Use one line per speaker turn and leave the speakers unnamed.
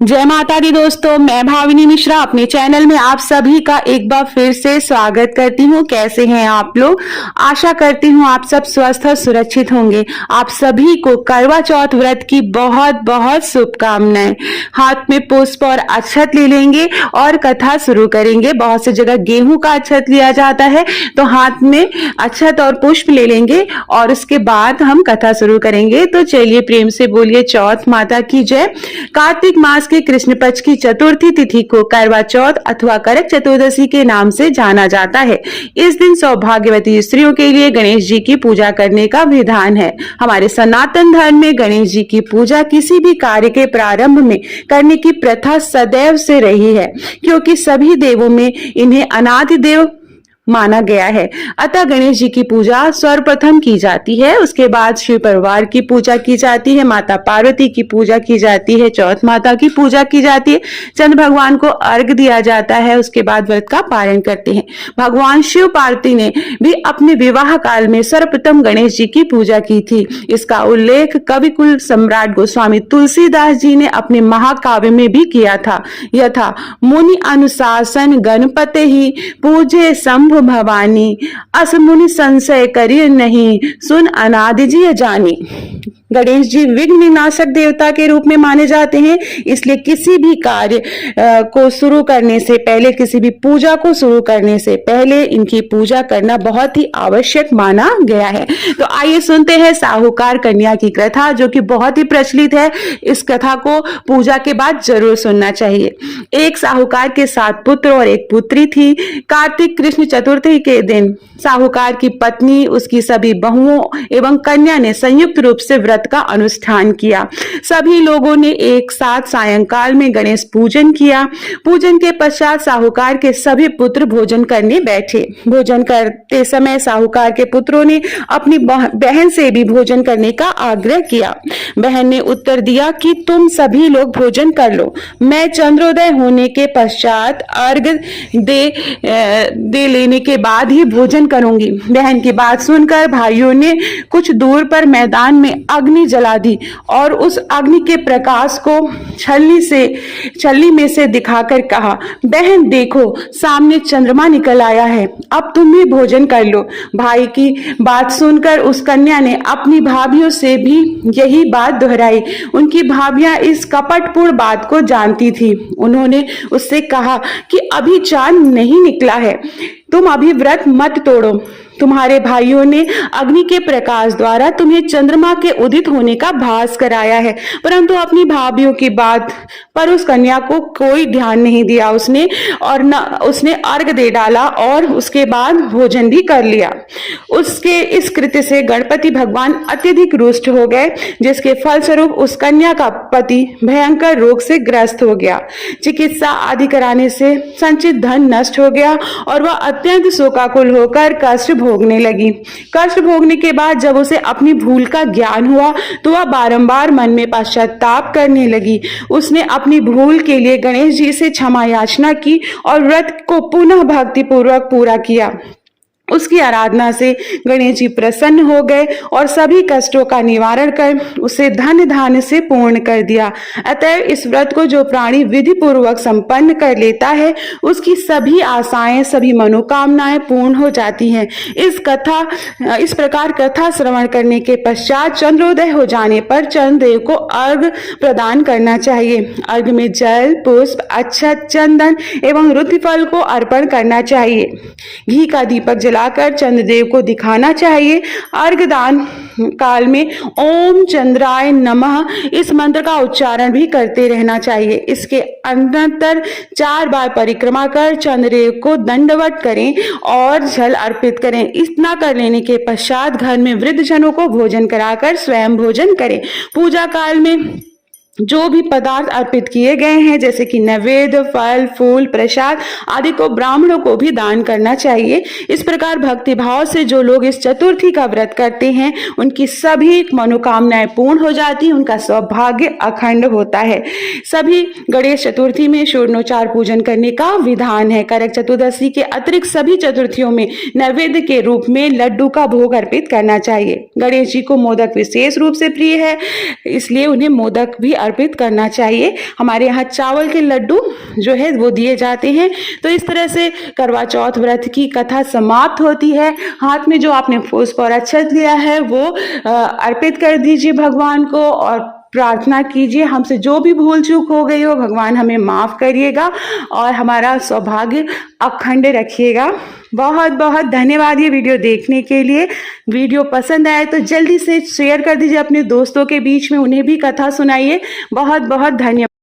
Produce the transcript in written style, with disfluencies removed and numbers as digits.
जय माता दी दोस्तों, मैं भाविनी मिश्रा अपने चैनल में आप सभी का एक बार फिर से स्वागत करती हूँ। कैसे हैं आप लोग? आशा करती हूँ आप सब स्वस्थ और सुरक्षित होंगे। आप सभी को करवा चौथ व्रत की बहुत बहुत शुभकामनाएं। हाथ में पुष्प और अक्षत ले लेंगे और कथा शुरू करेंगे। बहुत सी जगह गेहूं का अक्षत लिया जाता है, तो हाथ में अक्षत और पुष्प ले लेंगे और उसके बाद हम कथा शुरू करेंगे। तो चलिए प्रेम से बोलिए चौथ माता की जय। कार्तिक मास के कृष्ण पक्ष की चतुर्थी तिथि को करवा चौथ अथवा करक चतुर्दशी के नाम से जाना जाता है। इस दिन सौभाग्यवती स्त्रियों के लिए गणेश जी की पूजा करने का विधान है। हमारे सनातन धर्म में गणेश जी की पूजा किसी भी कार्य के प्रारंभ में करने की प्रथा सदैव से रही है, क्योंकि सभी देवों में इन्हें अनादि देव माना गया है। अतः गणेश जी की पूजा सर्वप्रथम की जाती है, उसके बाद शिव परिवार की पूजा की जाती है, माता पार्वती की पूजा की जाती है, चौथ माता की पूजा की जाती है, चंद्र भगवान को अर्घ दिया जाता है, उसके बाद व्रत का पारण करते हैं। भगवान शिव पार्वती ने भी अपने विवाह काल में सर्वप्रथम गणेश जी की पूजा की थी। इसका उल्लेख कवि कुल सम्राट गोस्वामी तुलसीदास जी ने अपने महाकाव्य में भी किया था। यथा मुनि अनुशासन गणपते ही पूजे शंभु भवानी, अस मुनि संशय करिय नहीं, सुन अनादि जी जानी। गणेश जी विघ्न विनाशक देवता के रूप में माने जाते हैं, इसलिए किसी भी कार्य को शुरू करने से पहले, किसी भी पूजा को शुरू करने से पहले इनकी पूजा करना बहुत ही आवश्यक माना गया है। तो आइए सुनते हैं साहूकार कन्या की कथा, जो कि बहुत ही प्रचलित है। इस कथा को पूजा के बाद जरूर सुनना चाहिए। एक साहूकार के 7 पुत्र और एक पुत्री थी। कार्तिक कृष्ण चतुर्थी के दिन साहूकार की पत्नी, उसकी सभी बहुओं एवं कन्या ने संयुक्त रूप से व्रत का अनुष्ठान किया। सभी लोगों ने एक साथ सायंकाल में गणेश पूजन किया। पूजन के पश्चात साहूकार के सभी पुत्र भोजन करने बैठे। भोजन करते समय साहूकार के पुत्रों ने अपनी बहन से भी भोजन करने का आग्रह किया। बहन ने उत्तर दिया कि तुम सभी लोग भोजन कर लो, मैं चंद्रोदय होने के पश्चात अर्घ दे लेने के बाद ही भोजन करूंगी। बहन की बात सुनकर भाइयों ने कुछ दूर पर मैदान में अग्नि जला दी और उस अग्नि के प्रकाश को छलनी में से दिखाकर कहा, बहन देखो सामने चंद्रमा निकल आया है, अब तुम भी भोजन कर लो। भाई की बात सुनकर उस कन्या ने अपनी भाभियों से भी यही बात दोहराई। उनकी भाभियां इस कपटपूर्ण बात को जानती थी। उन्होंने उससे कहा कि अभी चांद नहीं निकला है, तुम अभी व्रत मत तोड़ो। तुम्हारे भाइयों ने अग्नि के प्रकाश द्वारा तुम्हें चंद्रमा के उदित होने का भास कराया है, परंतु अपनी भाभियों की बात पर उस कन्या को कोई ध्यान नहीं दिया। उसने अर्घ दे डाला और उसके बाद भोजन भी कर लिया। उसके इस कृत्य से गणपति भगवान अत्यधिक रुष्ट हो गए, जिसके फलस्वरूप उस कन्या का पति भयंकर रोग से ग्रस्त हो गया। चिकित्सा आदि कराने से संचित धन नष्ट हो गया और वह अत्यंत शोकाकुल होकर कष्ट भोगने लगी। कष्ट भोगने के बाद जब उसे अपनी भूल का ज्ञान हुआ तो वह बारंबार मन में पश्चाताप करने लगी। उसने अपनी भूल के लिए गणेश जी से क्षमा याचना की और व्रत को पुनः भक्ति पूर्वक पूरा किया। उसकी आराधना से गणेश जी प्रसन्न हो गए और सभी कष्टों का निवारण कर उसे धन धान्य से पूर्ण कर दिया। अतः इस व्रत को जो प्राणी विधि पूर्वक संपन्न कर लेता है, उसकी सभी आशाएं, सभी मनोकामनाएं पूर्ण हो जाती हैं। इस प्रकार कथा श्रवण करने के पश्चात चंद्रोदय हो जाने पर चंद्रदेव को अर्घ प्रदान करना चाहिए। अर्घ में जल, पुष्प, अक्षत, चंदन एवं रुद्रफल को अर्पण करना चाहिए। घी का दीपक लाकर चंद्रदेव को दिखाना चाहिए। अर्घदान काल में ओम चंद्राय नमः इस मंत्र का उच्चारण भी करते रहना चाहिए। इसके अनंतर 4 बार परिक्रमा कर चंद्रदेव को दंडवत करें और जल अर्पित करें। इतना कर लेने के पश्चात घर में वृद्धजनों को भोजन कराकर स्वयं भोजन करें। पूजा काल में जो भी पदार्थ अर्पित किए गए हैं, जैसे कि नैवेद्य, फल, फूल, प्रसाद आदि को ब्राह्मणों को भी दान करना चाहिए। इस प्रकार भक्ति भाव से जो लोग इस चतुर्थी का व्रत करते हैं, उनकी सभी मनोकामनाएं पूर्ण हो जाती हैं, उनका सौभाग्य अखंड होता है। सभी गणेश चतुर्थी में षोडशोपचार पूजन करने का विधान है। करक चतुर्दशी के अतिरिक्त सभी चतुर्थियों में नैवेद्य के रूप में लड्डू का भोग अर्पित करना चाहिए। गणेश जी को मोदक विशेष रूप से प्रिय है, इसलिए उन्हें मोदक भी अर्पित करना चाहिए। हमारे यहाँ चावल के लड्डू जो है वो दिए जाते हैं। तो इस तरह से करवा चौथ व्रत की कथा समाप्त होती है। हाथ में जो आपने पुष्प और अक्षत लिया है वो अर्पित कर दीजिए भगवान को और प्रार्थना कीजिए हमसे जो भी भूल चूक हो गई हो भगवान हमें माफ करिएगा और हमारा सौभाग्य अखंड रखिएगा। बहुत बहुत धन्यवाद ये वीडियो देखने के लिए। वीडियो पसंद आए तो जल्दी से शेयर कर दीजिए अपने दोस्तों के बीच में, उन्हें भी कथा सुनाइए। बहुत बहुत धन्यवाद।